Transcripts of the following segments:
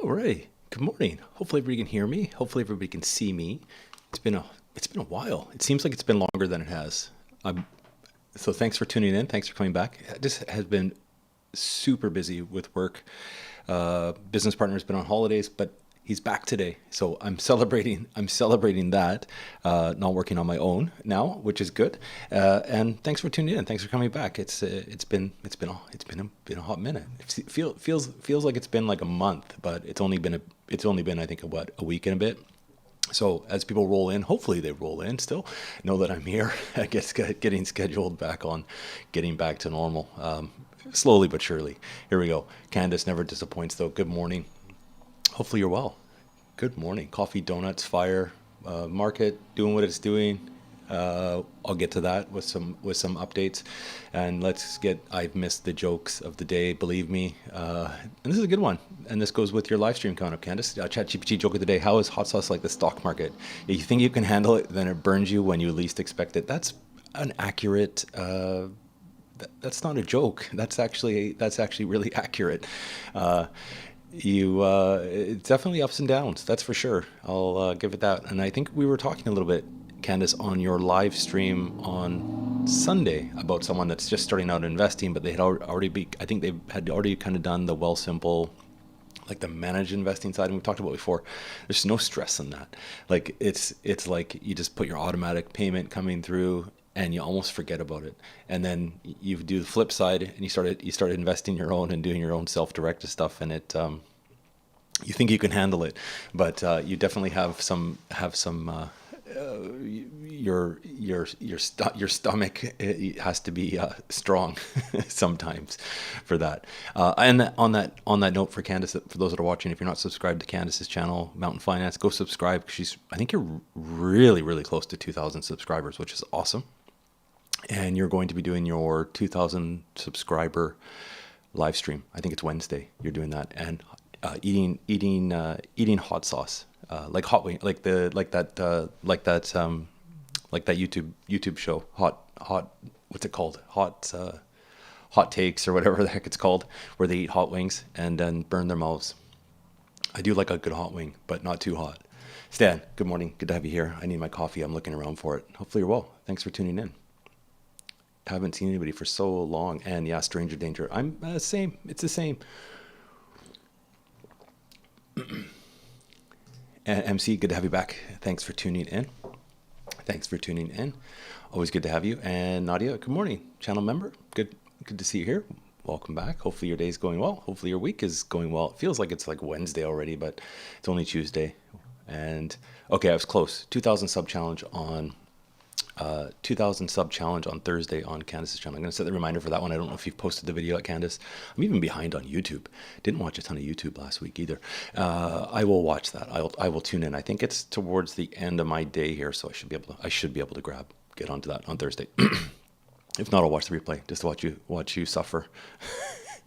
All right. Good morning. Hopefully everybody can hear me. Hopefully everybody can see me. It's been a while. It seems like it's been longer than it has. So thanks for tuning in. Thanks for coming back. This has been super busy with work. Business partner's been on holidays, but he's back today. So I'm celebrating. I'm celebrating that. Not working on my own now, which is good. And thanks for tuning in. Thanks for coming back. It's been a hot minute. Feels like it's been like a month, but it's only been I think a week and a bit. So as people roll in, hopefully they roll in still, know that I'm here. I guess getting scheduled back on, getting back to normal, slowly but surely. Here we go. Candace never disappoints though. Good morning. Hopefully you're well. Good morning. Coffee, donuts, fire, market doing what it's doing. I'll get to that with some updates, and I've missed the jokes of the day, believe me, and this is a good one, and this goes with your live stream coming up, Candace. ChatGPT joke of the day: how is hot sauce like the stock market? If you think you can handle it, then it burns you when you least expect it. That's an accurate. That's not a joke. That's actually really accurate. It's definitely ups and downs. That's for sure. I'll give it that. And I think we were talking a little bit, Candace, on your live stream on Sunday about someone that's just starting out investing, but they had I think they had already kind of done the Wealthsimple, like the managed investing side, and we've talked about before. There's no stress in that. Like it's like you just put your automatic payment coming through, and you almost forget about it. And then you do the flip side, and you start investing your own and doing your own self-directed stuff, and it you think you can handle it, but you definitely have some. Your stomach has to be strong sometimes for that. And on that note, for Candace, for those that are watching, if you're not subscribed to Candace's channel, Mountain Finance, go subscribe. I think you're really, really close to 2,000 subscribers, which is awesome. And you're going to be doing your 2,000 subscriber live stream. I think it's Wednesday. You're doing that, and eating hot sauce. Like hot wing, like that YouTube show, what's it called? Hot takes or whatever the heck it's called, where they eat hot wings and then burn their mouths. I do like a good hot wing, but not too hot. Stan, good morning. Good to have you here. I need my coffee. I'm looking around for it. Hopefully you're well. Thanks for tuning in. Haven't seen anybody for so long. And yeah, stranger danger. I'm same. It's the same. And MC, good to have you back. Thanks for tuning in. Always good to have you. And Nadia, good morning. Channel member, good to see you here. Welcome back. Hopefully your day's going well. Hopefully your week is going well. It feels like it's like Wednesday already, but it's only Tuesday. And okay, I was close. 2,000 sub challenge on 2,000 sub challenge on Thursday on Candace's channel. I'm going to set the reminder for that one. I don't know if you've posted the video at Candace. I'm even behind on YouTube. Didn't watch a ton of YouTube last week either. I will watch that. I will tune in. I think it's towards the end of my day here, so I should be able to get onto that on Thursday. If not, I'll watch the replay just to watch you suffer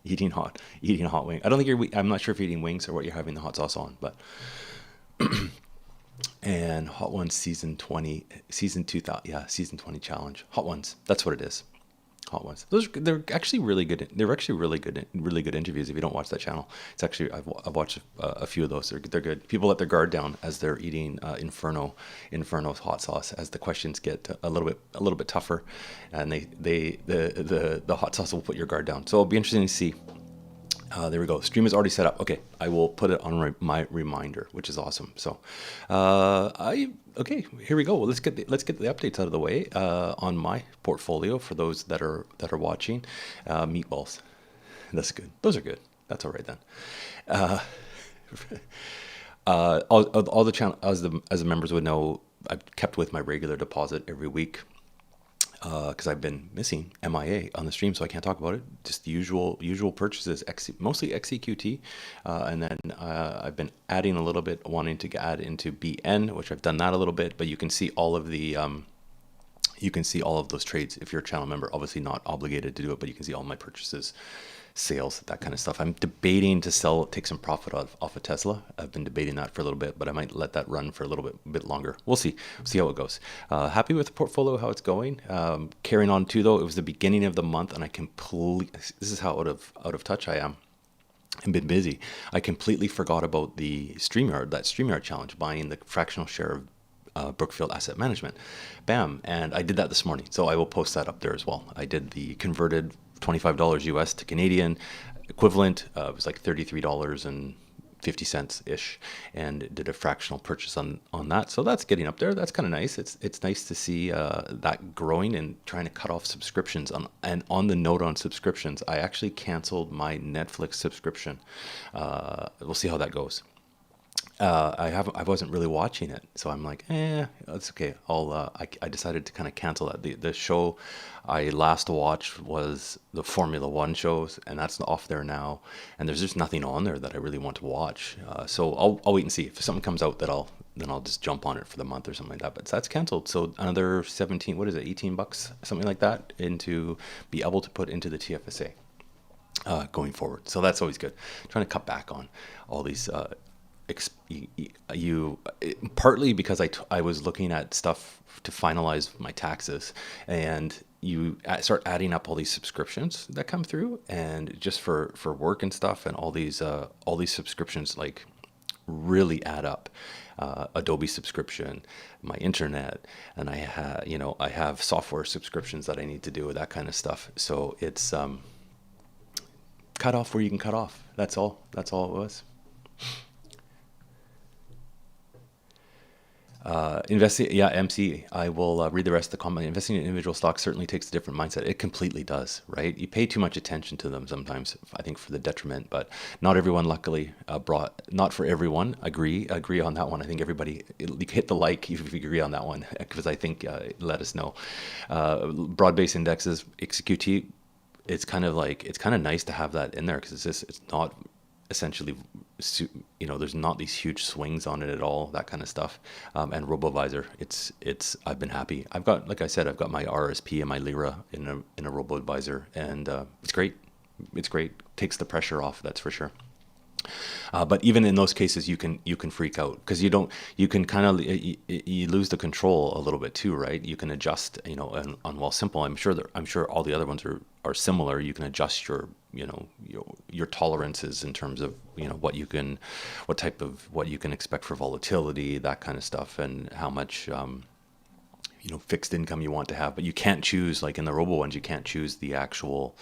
eating a hot wing. I don't think I'm not sure if you're eating wings or what you're having the hot sauce on, but and Hot Ones season 20 challenge. Hot Ones, that's what it is. Hot Ones. They're actually really good. They're actually really good interviews. If you don't watch that channel, it's actually I've watched a few of those. They're good. People let their guard down as they're eating Inferno's hot sauce, as the questions get a little bit tougher, and the hot sauce will put your guard down. So it'll be interesting to see. There we go. Stream is already set up. Okay, I will put it on my reminder, which is awesome. So, okay, here we go. Well, let's get the updates out of the way on my portfolio for those that are watching. Meatballs, that's good. Those are good. That's all right then. All the channel, as the members would know, I've kept with my regular deposit every week. Because I've been missing MIA on the stream, so I can't talk about it. Just the usual purchases, mostly XEQT, and then I've been adding a little bit, wanting to add into BN, which I've done that a little bit. But you can see all of those trades if you're a channel member. Obviously not obligated to do it, but you can see all my purchases, sales, that kind of stuff. I'm debating to take some profit off of Tesla. I've been debating that for a little bit, but I might let that run for a little bit longer. We'll see how it goes. Happy with the portfolio, how it's going. Carrying on too, though, it was the beginning of the month, and this is how out of touch I am. and been busy. I completely forgot about the that StreamYard challenge, buying the fractional share of Brookfield Asset Management, BAM, and I did that this morning. So I will post that up there as well. I did the converted $25 US to Canadian equivalent. It was like $33.50 ish, and did a fractional purchase on that. So that's getting up there. That's kind of nice. It's nice to see that growing and trying to cut off subscriptions. And on the note on subscriptions, I actually canceled my Netflix subscription. We'll see how that goes. I wasn't really watching it, so I'm like, it's okay. I decided to kind of cancel that. The show I last watched was the Formula One shows, and that's off there now. And there's just nothing on there that I really want to watch. So I'll wait and see if something comes out that I'll just jump on it for the month or something like that. But that's canceled. So another 17, what is it, $18, something like that, into be able to put into the TFSA. Going forward, so that's always good. Trying to cut back on all these partly because I was looking at stuff to finalize my taxes, and you start adding up all these subscriptions that come through, and just for work and stuff, and all these subscriptions like really add up. Adobe subscription, my internet, and I have software subscriptions that I need to do with that kind of stuff. So it's cut off where you can cut off. That's all it was. MC, I will read the rest of the comment. Investing in individual stocks certainly takes a different mindset. It completely does, right? You pay too much attention to them sometimes, I think, for the detriment, but not everyone, luckily, not for everyone. Agree on that one. I think everybody, you hit the like if you agree on that one, because I think, let us know. Broad-based indexes, XQT, it's kind of nice to have that in there, because it's not essentially, there's not these huge swings on it at all, that kind of stuff. And RoboAdvisor, I've been happy. Like I said, I've got my RSP and my Lira in a RoboAdvisor, and it's great. It's great. Takes the pressure off, that's for sure. But even in those cases, you can freak out, because you can kind of, you lose the control a little bit too, right? You can adjust, on Wealthsimple. I'm sure all the other ones are similar. You can adjust your tolerances in terms of what you can expect for volatility, that kind of stuff, and how much fixed income you want to have. But you can't choose, like in the robo ones, you can't choose the actual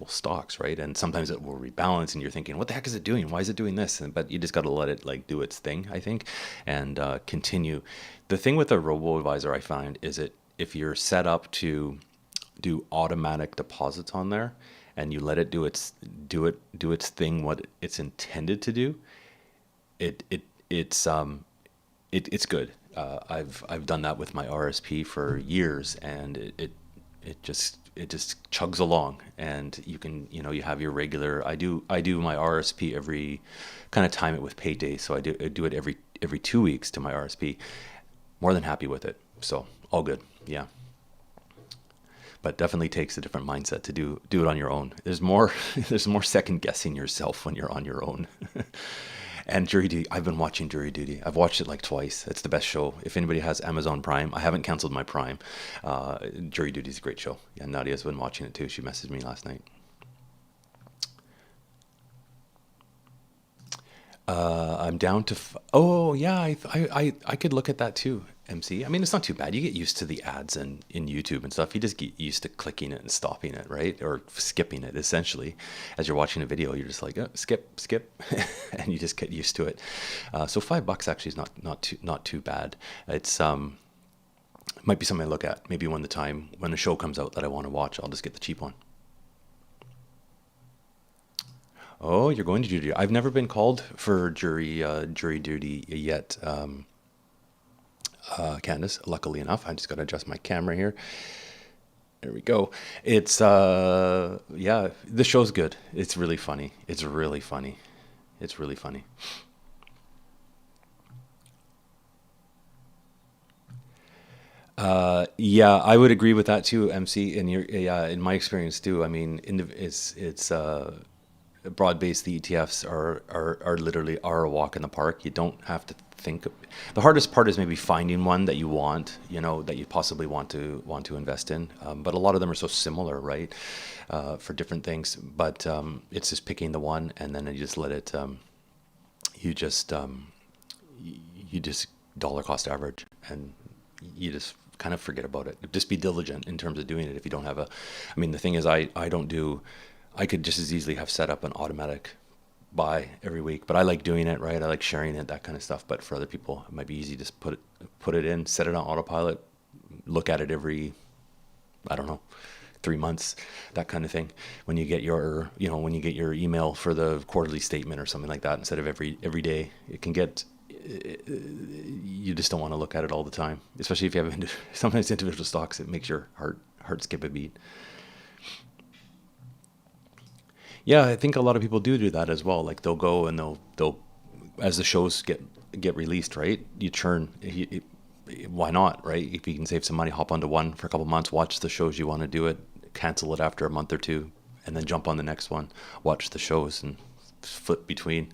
stocks, right? And sometimes it will rebalance, and you're thinking, what the heck is it doing? Why is it doing this? But you just got to let it do its thing, I think, and continue. The thing with a robo-advisor, I find, is if you're set up to do automatic deposits on there, and you let it do its thing, what it's intended to do, it's good. I've done that with my RSP for years, and it just chugs along, and you have your regular. I do my RSP every, kind of time it with payday, so I do it every 2 weeks to my RSP. More than happy with it, so all good. Yeah, but definitely takes a different mindset to do it on your own. There's more second guessing yourself when you're on your own. And Jury Duty, I've been watching Jury Duty. I've watched it like twice. It's the best show. If anybody has Amazon Prime, I haven't canceled my Prime. Jury Duty is a great show. Yeah, Nadia's been watching it too. She messaged me last night. I'm down to. Oh yeah, I could look at that too. MC. I mean, it's not too bad. You get used to the ads in YouTube and stuff. You just get used to clicking it and stopping it, right? Or skipping it, essentially. As you're watching a video, you're just like, oh, skip, and you just get used to it. So $5 actually is not too bad. It's might be something I look at. Maybe when the show comes out that I want to watch, I'll just get the cheap one. Oh, you're going to jury. I've never been called for jury duty yet. Candace, luckily enough. I just got to adjust my camera here. There we go. It's yeah, the show's good. It's really funny. It's really funny. Yeah, I would agree with that too, MC. And in my experience too. I mean, broad-based, the ETFs are literally a walk in the park. You don't have to think. The hardest part is maybe finding one that you want, that you possibly want to invest in. But a lot of them are so similar, right, for different things. But it's just picking the one, and then you just let it. You just dollar cost average, and you just kind of forget about it. Just be diligent in terms of doing it. If you don't have the thing is, I could just as easily have set up an automatic buy every week, but I like doing it, right? I like sharing it, that kind of stuff. But for other people, it might be easy to just put it in, set it on autopilot, look at it every, I don't know, 3 months, that kind of thing. When you get your email for the quarterly statement or something like that, instead of every day, it can get. You just don't want to look at it all the time, especially if you have sometimes individual stocks. It makes your heart skip a beat. Yeah, I think a lot of people do that as well. Like they'll go and they'll as the shows get released, right? You churn. Why not, right? If you can save some money, hop onto one for a couple months, watch the shows you want to do it, cancel it after a month or two, and then jump on the next one, watch the shows and flip between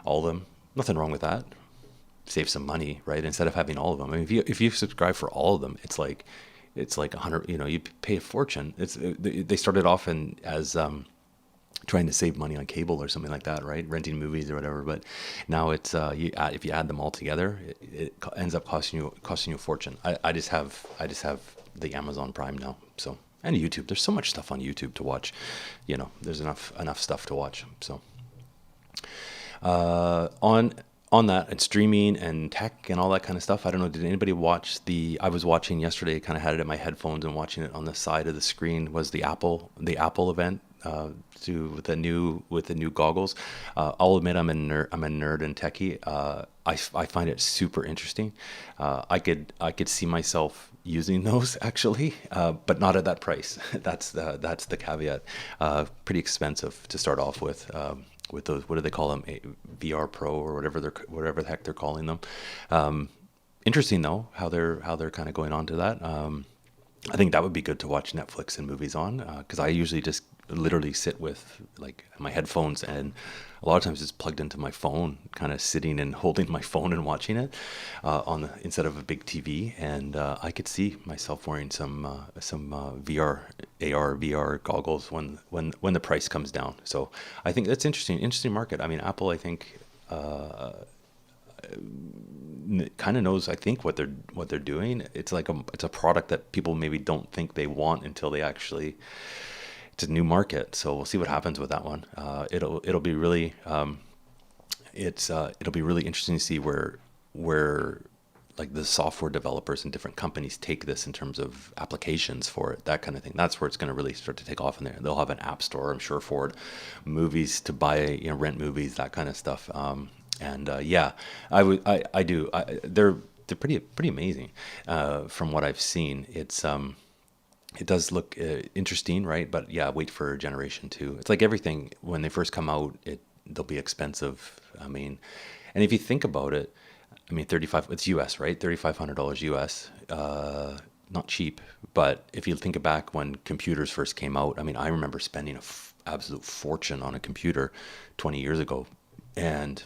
all of them. Nothing wrong with that. Save some money, right? Instead of having all of them. I mean, if you subscribe for all of them, it's like 100. You pay a fortune. They started off as trying to save money on cable or something like that, right? Renting movies or whatever. But now it's if you add them all together, it ends up costing you a fortune. I just have the Amazon Prime now, so, and YouTube. There's so much stuff on YouTube to watch. There's enough stuff to watch. So on that, and streaming and tech and all that kind of stuff. I don't know. Did anybody watch I was watching yesterday, kind of had it in my headphones and watching it on the side of the screen, was the Apple event with the new goggles. I'll admit I'm a nerd and techie. I find it super interesting. I could see myself using those actually, but not at that price. That's the caveat. Pretty expensive to start off with those. What do they call them? VR Pro or whatever the heck they're calling them. Interesting though how they're kind of going on to that. I think that would be good to watch Netflix and movies on, because I usually just literally sit with like my headphones, and a lot of times it's plugged into my phone, kind of sitting and holding my phone and watching it instead of a big TV. And I could see myself wearing some VR goggles when the price comes down. So I think that's interesting market. I mean, Apple, I think kind of knows, I think, what they're doing. It's like it's a product that people maybe don't think they want until they actually. It's a new market, so we'll see what happens with that one. It'll be really it'll be really interesting to see where like the software developers and different companies take this in terms of applications for it, that kind of thing. That's where it's going to really start to take off in there. They'll have an app store, I'm sure, for it, movies to buy, rent movies, that kind of stuff. Yeah, I do. They're pretty amazing from what I've seen. It does look interesting, right? But yeah, wait for generation 2. It's like everything, when they first come out, they'll be expensive. I mean, and if you think about it, I mean, it's US, right? $3,500 US, not cheap. But if you think back when computers first came out, I mean, I remember spending an absolute fortune on a computer 20 years ago, and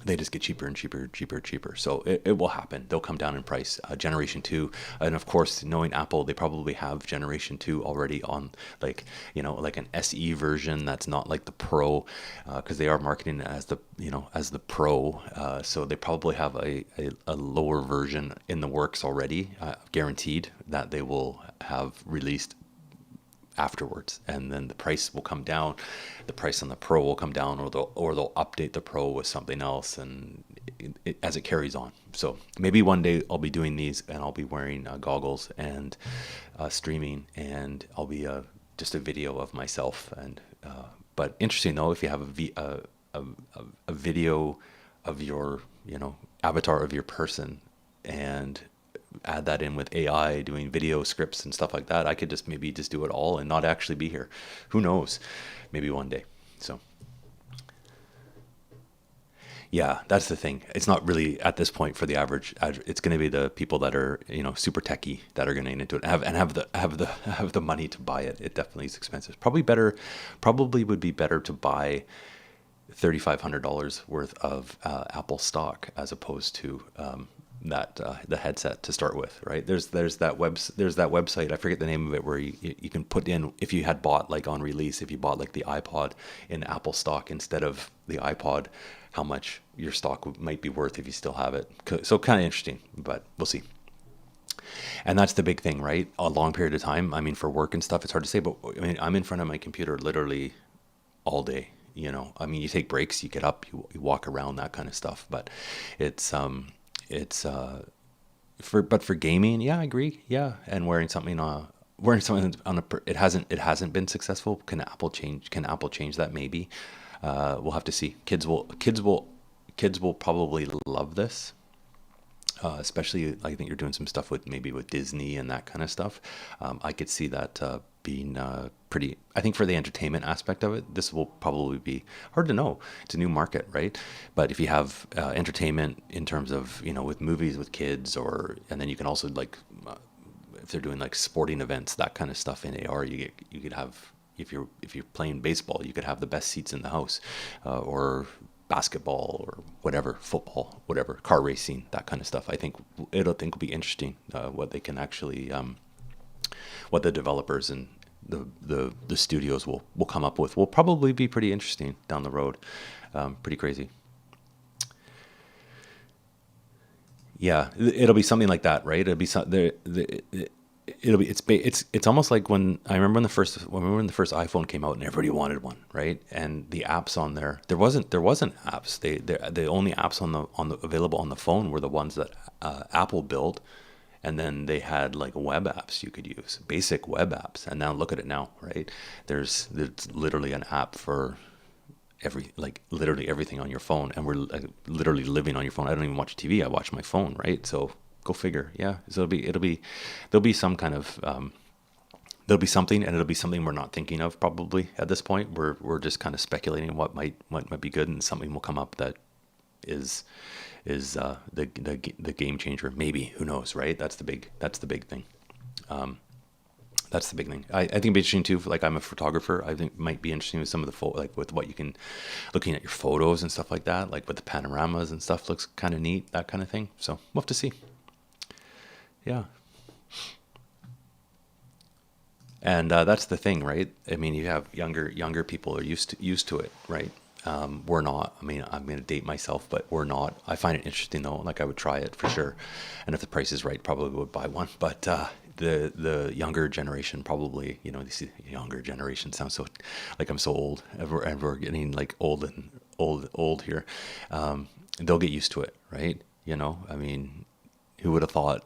they just get cheaper and cheaper. So it will happen. They'll come down in price. Generation 2, and of course, knowing Apple, they probably have Generation 2 already on, like an SE version that's not like the Pro, because they are marketing it as the Pro. So they probably have a lower version in the works already, guaranteed that they will have released afterwards, and then the price will come down. The price on the Pro will come down, or they'll update the Pro with something else, and as it carries on. So maybe one day I'll be doing these, and I'll be wearing goggles and streaming, and I'll be just a video of myself. And but interesting though, if you have a video of your avatar of your person, and add that in with AI doing video scripts and stuff like that, I could maybe just do it all and not actually be here. Who knows? Maybe one day. So Yeah, that's the thing. It's not really at this point for the average. It's going to be the people that are, super techie that are going to get into it have the money to buy it. It definitely is expensive. Probably would be better to buy $3,500 worth of Apple stock as opposed to that the headset to start with, right? There's that website, I forget the name of it, where you can put in, if you had bought like on release, if you bought like the iPod in Apple stock instead of the iPod, how much your stock might be worth if you still have it. So kind of interesting, but we'll see. And that's the big thing, right? A long period of time. I mean, for work and stuff, it's hard to say, but I mean, I'm in front of my computer literally all day. I mean, you take breaks, you get up, you walk around, that kind of stuff. But it's for gaming, yeah, I agree, yeah. And wearing something on it hasn't been successful. Can Apple change that? Maybe. We'll have to see. Kids will probably love this. Especially, I think you're doing some stuff with Disney and that kind of stuff. I could see that being pretty. I think for the entertainment aspect of it, this will probably be hard to know. It's a new market, right? But if you have entertainment in terms of with movies with kids, and then you can also like if they're doing like sporting events, that kind of stuff in AR, you could have. If you're playing baseball, you could have the best seats in the house, or basketball or whatever, football, whatever, car racing, that kind of stuff. I think it'll be interesting what they can actually, what the developers and the studios will come up with. Will probably be pretty interesting down the road. Pretty crazy. Yeah, it'll be something like that, right? It'll be it's almost like when when the first iPhone came out and everybody wanted one, right? And the apps on there wasn't apps. The only apps on the available on the phone were the ones that Apple built, and then they had like web apps you could use, basic web apps. And now look at it now, right? There's literally an app for literally everything on your phone, and we're literally living on your phone. I don't even watch TV. I watch my phone, right? So go figure. Yeah. So there'll be some kind of, there'll be something, and it'll be something we're not thinking of probably at this point. We're just kind of speculating what might be good, and something will come up that is the game changer. Maybe, who knows, right? That's the big thing. That's the big thing. I think it'd be interesting too. Like, I'm a photographer. I think it might be interesting with some of the with what you can, looking at your photos and stuff like that, like with the panoramas and stuff, looks kind of neat, that kind of thing. So we'll have to see. Yeah. And that's the thing, right? I mean, you have younger people are used to it, right? We're not. I mean, I'm going to date myself, but we're not. I find it interesting though. Like, I would try it for sure, and if the price is right, probably would buy one. But the younger generation probably, this younger generation sounds so like I'm so old, and we're getting like old here. They'll get used to it, right? I mean, who would have thought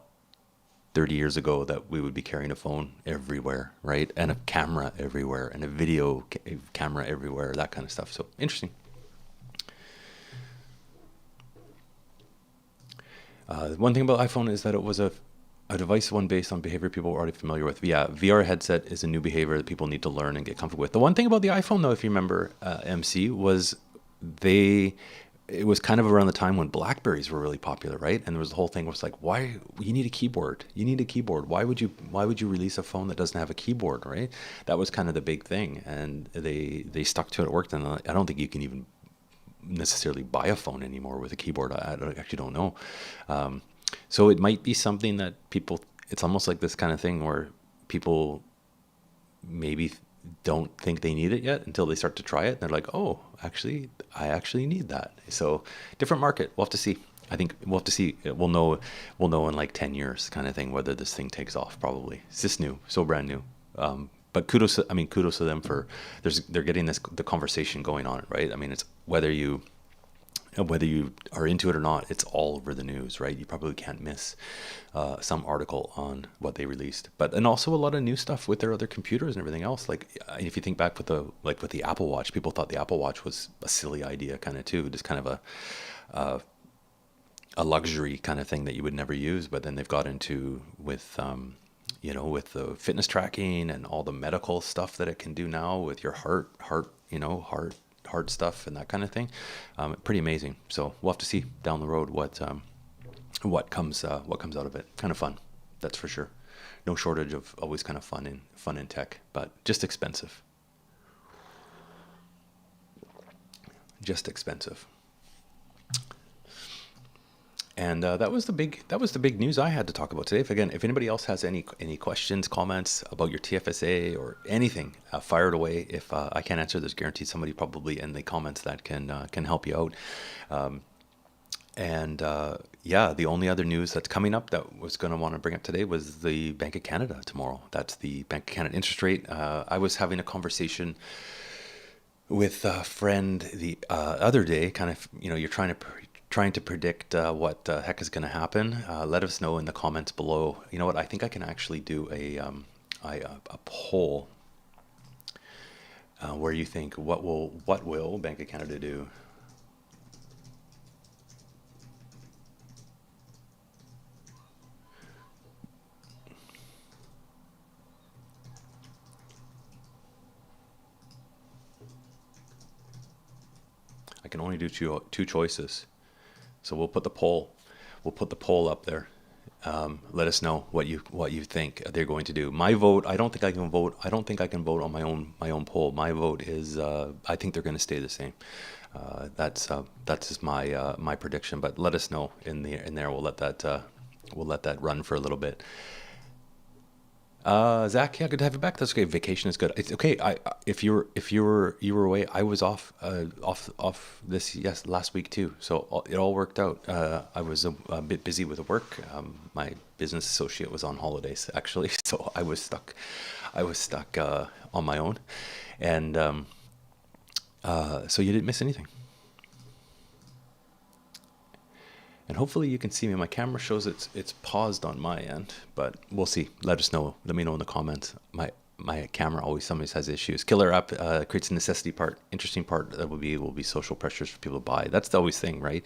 30 years ago that we would be carrying a phone everywhere, right? And a camera everywhere, and a video camera everywhere, that kind of stuff. So interesting. One thing about iPhone is that it was a device one based on behavior people were already familiar with. Yeah, VR headset is a new behavior that people need to learn and get comfortable with. The one thing about the iPhone, though, if you remember, MC, was it was kind of around the time when Blackberries were really popular, right? And there was the whole thing was like, why you need a keyboard? You need a keyboard. Why would you release a phone that doesn't have a keyboard, right? That was kind of the big thing, and they stuck to it. It worked, and I don't think you can even necessarily buy a phone anymore with a keyboard. I actually don't know. So it might be something that people. It's almost like this kind of thing where people maybe don't think they need it yet until they start to try it, and they're like, oh, actually I actually need that. So different market. We'll have to see. I think we'll have to see. We'll know in like 10 years kind of thing whether this thing takes off. Probably. It's just new, so brand new. But kudos to them for they're getting the conversation going on it, right? I mean, it's whether you are into it or not, it's all over the news, right? You probably can't miss some article on what they released, and also a lot of new stuff with their other computers and everything else. Like, if you think back with the Apple Watch, people thought the Apple Watch was a silly idea, kind of too, just kind of a luxury kind of thing that you would never use. But then they've got into with the fitness tracking and all the medical stuff that it can do now with your heart hard stuff and that kind of thing. Pretty amazing. So we'll have to see down the road what comes out of it. Kind of fun, that's for sure. No shortage of always kind of fun in tech, but just expensive. Just expensive. And that was the big news I had to talk about today. If anybody else has any questions, comments about your TFSA or anything, fire it away. If I can't answer, there's guaranteed somebody probably in the comments that can help you out. Yeah, the only other news that's coming up that was going to want to bring up today was the Bank of Canada tomorrow. That's the Bank of Canada interest rate. I was having a conversation with a friend the other day. Kind of, you're trying to predict what the heck is going to happen. Let us know in the comments below. You know what? I think I can actually do a poll where you think what will Bank of Canada do. I can only do two choices. So we'll put the poll up there. Let us know what you think they're going to do. My vote, I don't think I can vote. I don't think I can vote on my own poll. My vote is I think they're going to stay the same. That's just my prediction. But let us know in there. We'll let that run for a little bit. Zach, yeah, good to have you back. That's okay. Vacation is good. It's okay. If you were away, I was off this last week too. So it all worked out. I was a bit busy with work. My business associate was on holidays actually, so I was stuck on my own, and so you didn't miss anything. And hopefully you can see me. My camera shows it's paused on my end, but we'll see. Let us know. Let me know in the comments. My camera sometimes has issues. Killer app creates a necessity part. Interesting part that will be social pressures for people to buy. That's the always thing, right?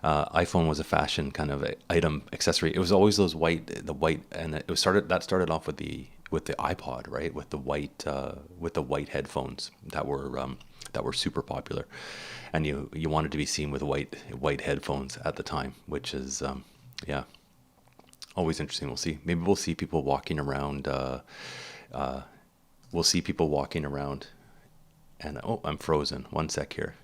iPhone was a fashion kind of item accessory. It was always the white, and that started off with the iPod, right? With the white headphones that were super popular, and you wanted to be seen with white headphones at the time, which is yeah, always interesting. We'll see. Maybe we'll see people walking around. We'll see people walking around, and oh, I'm frozen. One sec here.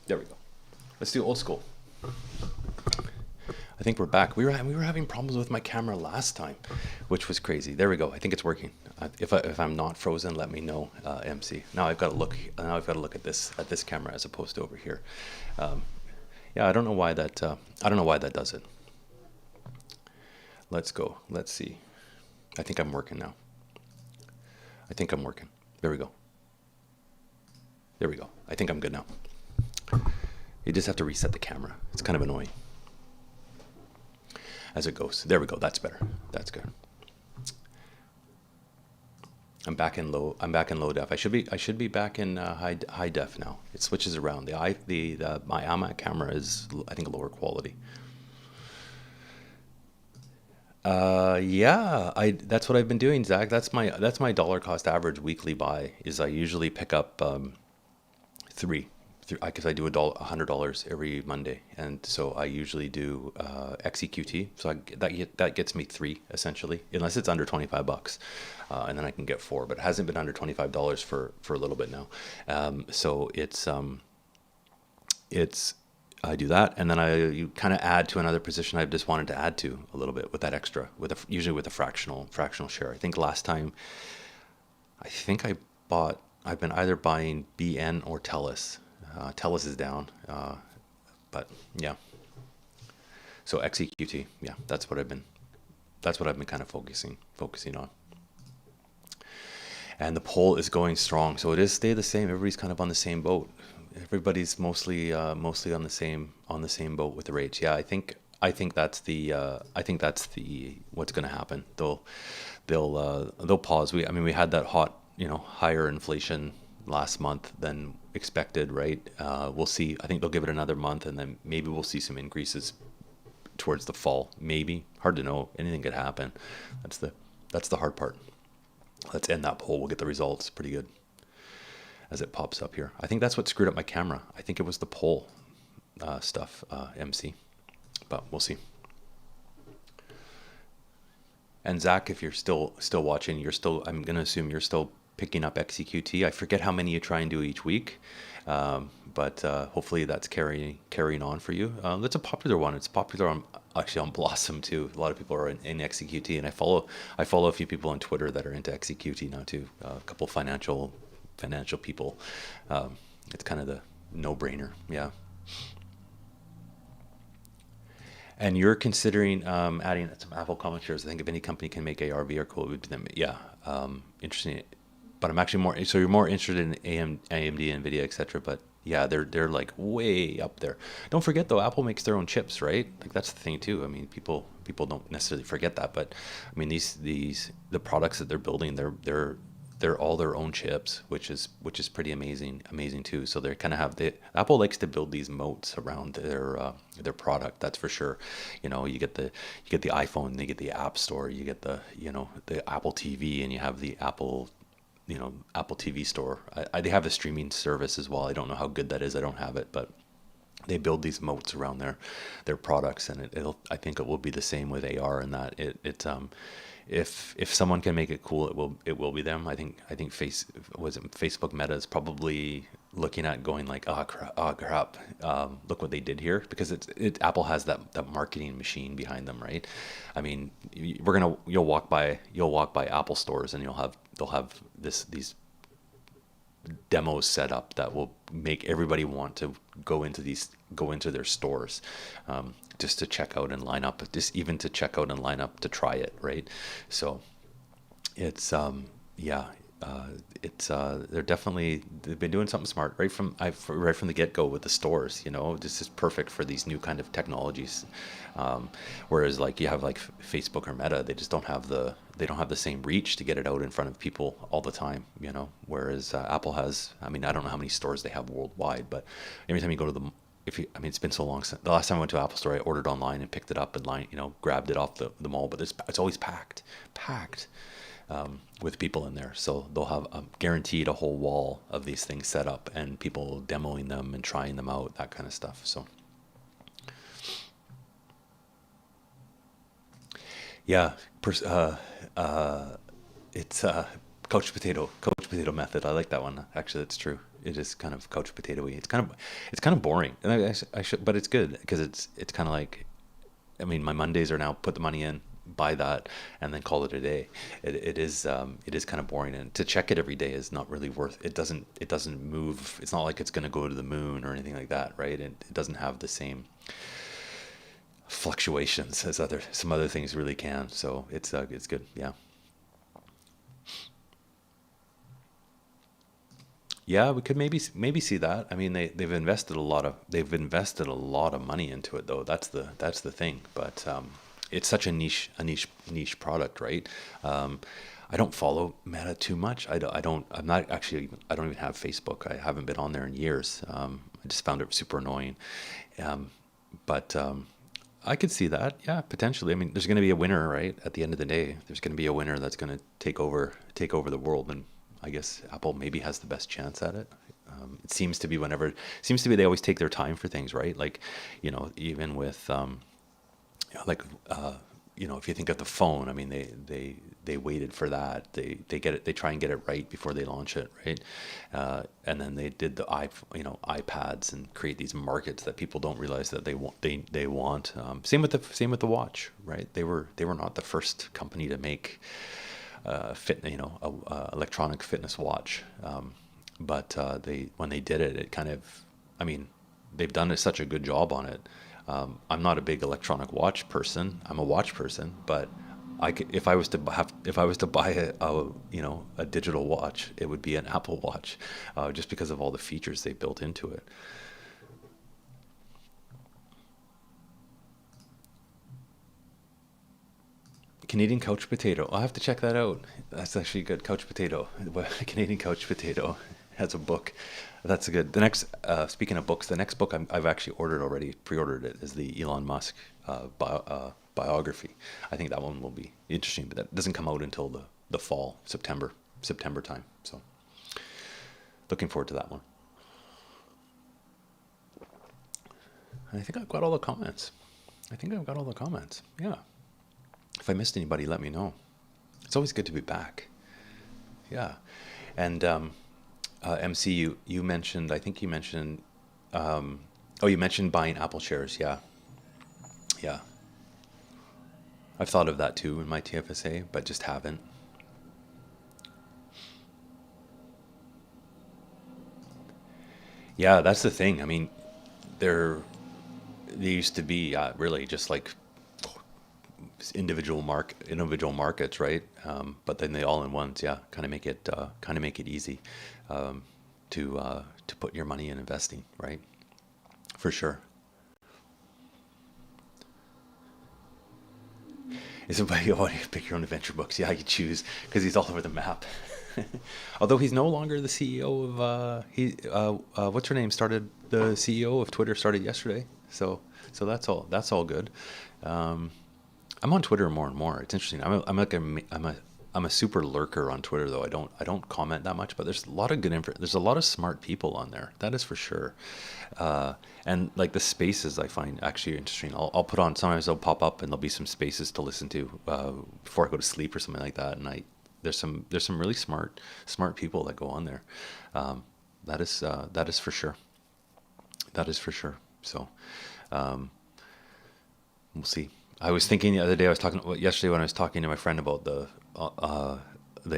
There we go. Let's do old school. I think we're back. We were having problems with my camera last time, which was crazy. There we go. I think it's working. If I'm not frozen, let me know, MC. Now I've got to look. Now I've got to look at this camera as opposed to over here. Yeah, I don't know why that. I don't know why that does it. Let's go. Let's see. I think I'm working now. I think I'm working. There we go. There we go. I think I'm good now. You just have to reset the camera. It's kind of annoying as it goes. There we go. That's better. That's good. I'm back in low def. I should be back in high def now. It switches around. My iMac camera is, I think, lower quality. Yeah, that's what I've been doing, Zach. That's my dollar cost average weekly buy. Is I usually pick up three, because I do $100 every Monday, and so I usually do XEQT. So that gets me three essentially, unless it's under $25, and then I can get four. But it hasn't been under $25 for a little bit now. So it's I do that, and then you kind of add to another position I've just wanted to add to a little bit with that extra, usually with a fractional share. I think last time, I've been either buying BN or TELUS. TELUS is down, but yeah. So XEQT, yeah, that's what I've been kind of focusing on. And the poll is going strong, so it is stay the same. Everybody's kind of on the same boat. Everybody's mostly on the same boat with the rates. Yeah, I think that's the what's going to happen. They'll pause. We had that hot higher inflation last month than expected, right? We'll see. I think they'll give it another month, and then maybe we'll see some increases towards the fall. Maybe, hard to know. Anything could happen. That's the hard part. Let's end that poll. We'll get the results pretty good as it pops up here. I think that's what screwed up my camera. I think it was the poll stuff, MC, but we'll see. And Zach, if you're still watching, I'm going to assume you're still picking up XEQT. I forget how many you try and do each week, but hopefully that's carrying on for you. That's a popular one. It's popular on Blossom too. A lot of people are in XEQT, and I follow a few people on Twitter that are into XEQT now too. A couple financial people. It's kind of the no-brainer. Yeah. And you're considering adding some Apple common shares. I think if any company can make AR VR cool, it would be them. Yeah, interesting. But I'm actually more. So you're more interested in AMD, NVIDIA, etc. But yeah, they're like way up there. Don't forget though, Apple makes their own chips, right? Like that's the thing too. I mean, people don't necessarily forget that. But I mean, the products that they're building, they're all their own chips, which is pretty amazing too. So they kind of have Apple likes to build these moats around their product. That's for sure. You get the iPhone, you get the App Store, you get the Apple TV, and you have the Apple TV Store. They have a streaming service as well. I don't know how good that is. I don't have it, but they build these moats around their products, and I think it will be the same with AR, in that if someone can make it cool, it will be them. I think Facebook Meta is probably looking at going like, oh crap, look what they did here, because Apple has that marketing machine behind them, right? I mean, you'll walk by Apple stores, and they'll have these demos set up that will make everybody want to go into their stores, just to check out and line up, to try it, right? So it's they've been doing something smart right from the get-go with the stores. This is perfect for these new kind of technologies. Whereas like you have like Facebook or Meta, they just don't have the same reach to get it out in front of people all the time. Whereas Apple has. I mean, I don't know how many stores they have worldwide, but every time you go to the it's been so long since the last time I went to Apple Store. I ordered online and picked it up and grabbed it off the mall, but it's always packed with people in there. So they'll have guaranteed a whole wall of these things set up and people demoing them and trying them out, that kind of stuff. So yeah, it's couch potato method. I like that one. Actually, that's true. It is kind of couch potato-y. It's kind of boring, and I should, but it's good because it's kind of like, I mean, my Mondays are now put the money in, buy that, and then call it a day. It is kind of boring, and to check it every day is not really worth. It doesn't move. It's not like it's going to go to the moon or anything like that, right? It doesn't have the same fluctuations as some other things really can. So it's good. Yeah. Yeah, we could maybe see that. I mean, they've invested a lot of money into it, though. That's the thing. But it's such a niche product, right? I don't follow Meta too much. I don't even have Facebook. I haven't been on there in years. I just found it super annoying. But I could see that. Yeah, potentially. I mean, there's going to be a winner, right? At the end of the day, there's going to be a winner that's going to take over the world, and I guess Apple maybe has the best chance at it. It seems to be they always take their time for things, right? Like, even with if you think of the phone, I mean, they waited for that. They get it. They try and get it right before they launch it, right? And then they did the iPads and create these markets that people don't realize that they want. Same with the watch, right? They were not the first company to make electronic fitness watch. But when they did it, it kind of, I mean, they've done such a good job on it. I'm not a big electronic watch person. I'm a watch person, but if I was to buy a digital watch, it would be an Apple Watch, just because of all the features they built into it. Canadian couch potato. I'll have to check that out. That's actually good. Couch potato. Canadian couch potato has a book. That's good. The next, speaking of books, the next book I've actually ordered already, pre-ordered it, is the Elon Musk biography. I think that one will be interesting, but that doesn't come out until the fall, September time. So looking forward to that one. I think I've got all the comments. Yeah. If I missed anybody, let me know. It's always good to be back. Yeah. And MC, you mentioned, I think you mentioned, you mentioned buying Apple shares. Yeah. Yeah. I've thought of that too in my TFSA, but just haven't. Yeah, that's the thing. I mean, they used to be really just like individual markets, right? But then they all in ones, yeah, kind of make it easy to put your money in investing, right? For sure. Is somebody want to pick your own adventure books? Yeah, you choose because he's all over the map. Although he's no longer the CEO of what's her name started the CEO of Twitter started yesterday. So that's all good. I'm on Twitter more and more. It's interesting. I'm a super lurker on Twitter though. I don't comment that much, but there's a lot of good info. There's a lot of smart people on there. That is for sure. And like the spaces I find actually interesting. I'll put on, sometimes they'll pop up and there'll be some spaces to listen to before I go to sleep or something like that. And there's some really smart people that go on there. That is for sure. That is for sure. So we'll see. I was thinking the other day, yesterday when I was talking to my friend about the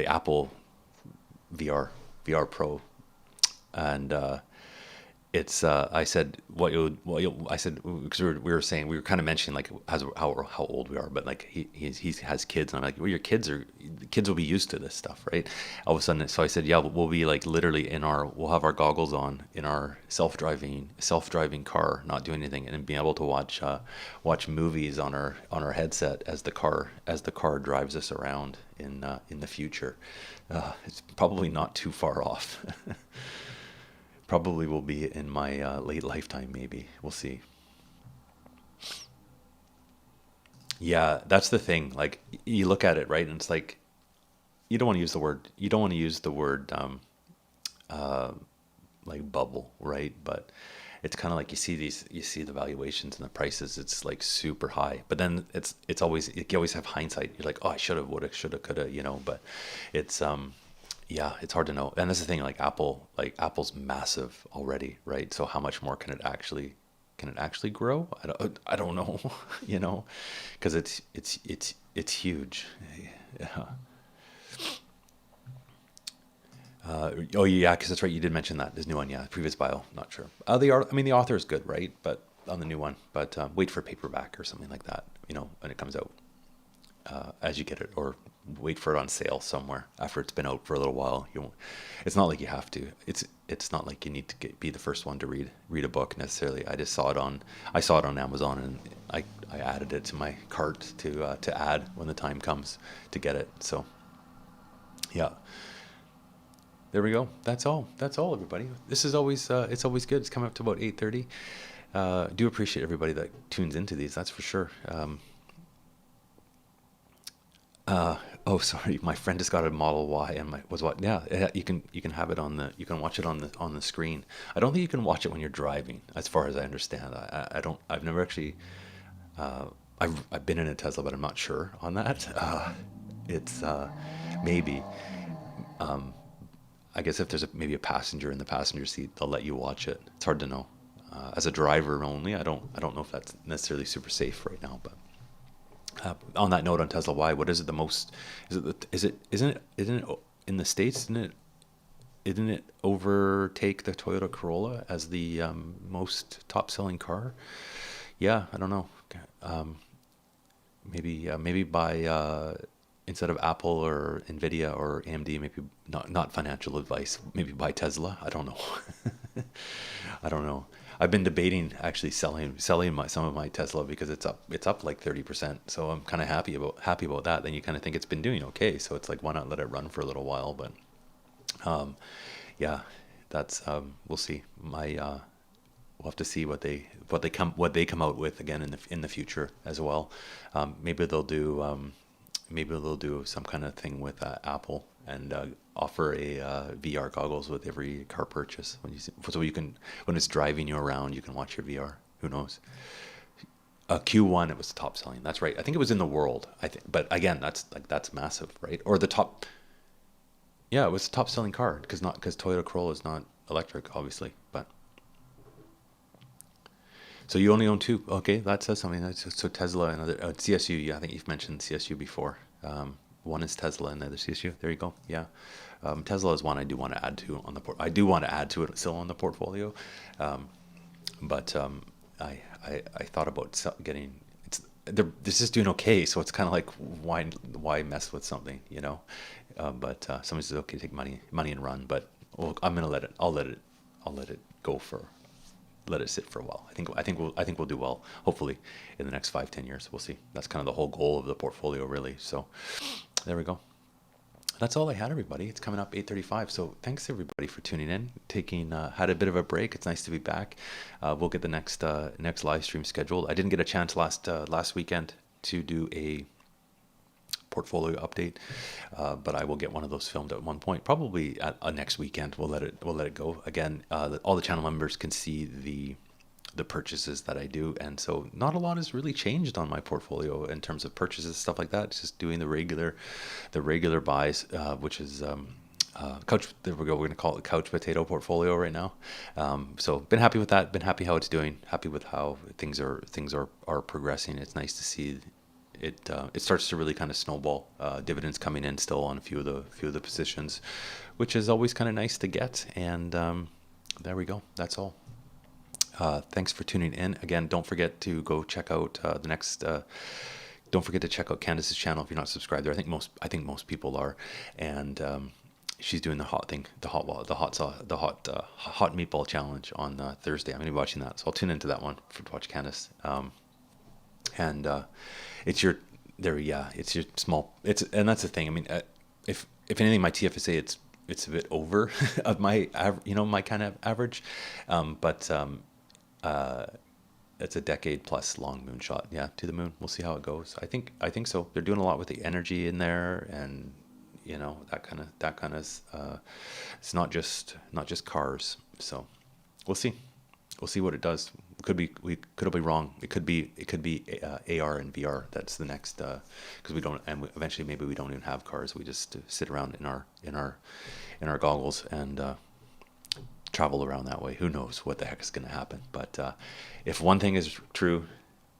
Apple VR Pro, and I said I said, because we were saying, we were kind of mentioning like how old we are, but like he has kids, and I'm like, well, the kids will be used to this stuff, right? All of a sudden, so I said, yeah, we'll be like literally we'll have our goggles on in our self-driving car, not doing anything, and being able to watch movies on our headset as the car drives us around in the future. It's probably not too far off. Probably will be in my late lifetime, maybe. We'll see. Yeah, that's the thing. Like you look at it, right, and it's like you don't want to use the word uh, like bubble, right? But it's kind of like you see the valuations and the prices. It's like super high, but then it's always, you always have hindsight. You're like, oh, I should have, woulda, shoulda, coulda, But it's yeah, it's hard to know. And that's the thing. Like Apple's massive already, right? So how much more can it actually grow? I don't know, because it's huge. Yeah. Oh yeah, because that's right. You did mention that this new one. Yeah, previous bio. Not sure. The author is good, right? But on the new one, but wait for paperback or something like that. When it comes out, as you get it, or wait for it on sale somewhere after it's been out for a little while. It's not like you have to. It's not like you need to be the first one to read a book necessarily. I saw it on Amazon, and I added it to my cart to add when the time comes to get it. So yeah. There we go. That's all, everybody. This is always it's always good. It's coming up to about 8:30. Do appreciate everybody that tunes into these. That's for sure. Oh, sorry. My friend just got a Model Y, and was what? Yeah, you can have it you can watch it on the screen. I don't think you can watch it when you're driving, as far as I understand. I've never actually. I've been in a Tesla, but I'm not sure on that. It's maybe. I guess if there's maybe a passenger in the passenger seat, they'll let you watch it. It's hard to know. As a driver only, I don't know if that's necessarily super safe right now. But on that note, on Tesla Y, what is it the most? Isn't it in the States? Didn't it overtake the Toyota Corolla as the most top selling car? Yeah, I don't know. Maybe by instead of Apple or Nvidia or AMD, maybe not financial advice, maybe buy Tesla. I don't know. I don't know. I've been debating actually selling some of my Tesla because it's up like 30%. So I'm kind of happy about that. Then you kind of think it's been doing okay. So it's like, why not let it run for a little while? But yeah, that's we'll see. We'll have to see what they come out with again in the future as well. Maybe they'll do some kind of thing with Apple and offer a VR goggles with every car purchase so you can, when it's driving you around, you can watch your VR. Who knows? Q1 it was top selling. That's right. I think it was in the world. I think, but again, that's massive, right? Or the top. Yeah, it was the top selling car because Toyota Corolla is not electric, obviously, but. So you only own two. Okay, that says something. So Tesla and other CSU. Yeah, I think you've mentioned CSU before. One is Tesla and the other CSU. There you go. Yeah, Tesla is one I do want to add to on the I do want to add to it still on the portfolio, but I thought about getting this is doing okay. So it's kind of like why mess with something, you know? But somebody says okay, take money and run. But I'm gonna let it. I'll let it go for. Let it sit for a while. I think we'll do well. Hopefully, in the next 5-10 years, we'll see. That's kind of the whole goal of the portfolio, really. So, there we go. That's all I had, everybody. It's coming up 8:35. So thanks everybody for tuning in. Had a bit of a break. It's nice to be back. We'll get the next live stream scheduled. I didn't get a chance last weekend to do a portfolio update, but I will get one of those filmed at one point, probably at next weekend. We'll let it go again. All the channel members can see the purchases that I do, and so not a lot has really changed on my portfolio in terms of purchases, stuff like that. It's just doing the regular buys, which is couch. There we go. We're gonna call it couch potato portfolio right now. So been happy with that. Been happy how it's doing. Happy with how things are progressing. It's nice to see it starts to really kind of snowball. Dividends coming in still on a few of the positions, which is always kind of nice to get. And there we go. That's all. Thanks for tuning in. Again, don't forget to go check out the next. Don't forget to check out Candace's channel if you're not subscribed there. I think most people are, and she's doing the hot meatball challenge on Thursday. I'm gonna be watching that, so I'll tune into that one to watch Candace. And it's your small. And that's the thing. I mean, if anything, my TFSA it's a bit over of my my kind of average, but it's a decade plus long moonshot. Yeah, to the moon. We'll see how it goes. I think so. They're doing a lot with the energy in there, and that kind of it's not just cars. So we'll see. We'll see what it does. Could be wrong. It could be AR and VR. That's the next because we don't, and eventually maybe we don't even have cars. We just sit around in our goggles and travel around that way. Who knows what the heck is going to happen? But if one thing is true,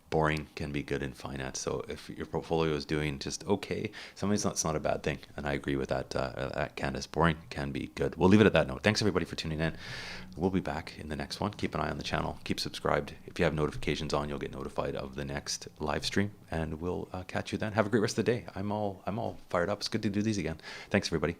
boring can be good in finance. So if your portfolio is doing just okay, it's not a bad thing. And I agree with that, Candace. Boring can be good. We'll leave it at that note. Thanks everybody for tuning in. We'll be back in the next one. Keep an eye on the channel. Keep subscribed. If you have notifications on, you'll get notified of the next live stream, and we'll catch you then. Have a great rest of the day. I'm all fired up. It's good to do these again. Thanks everybody.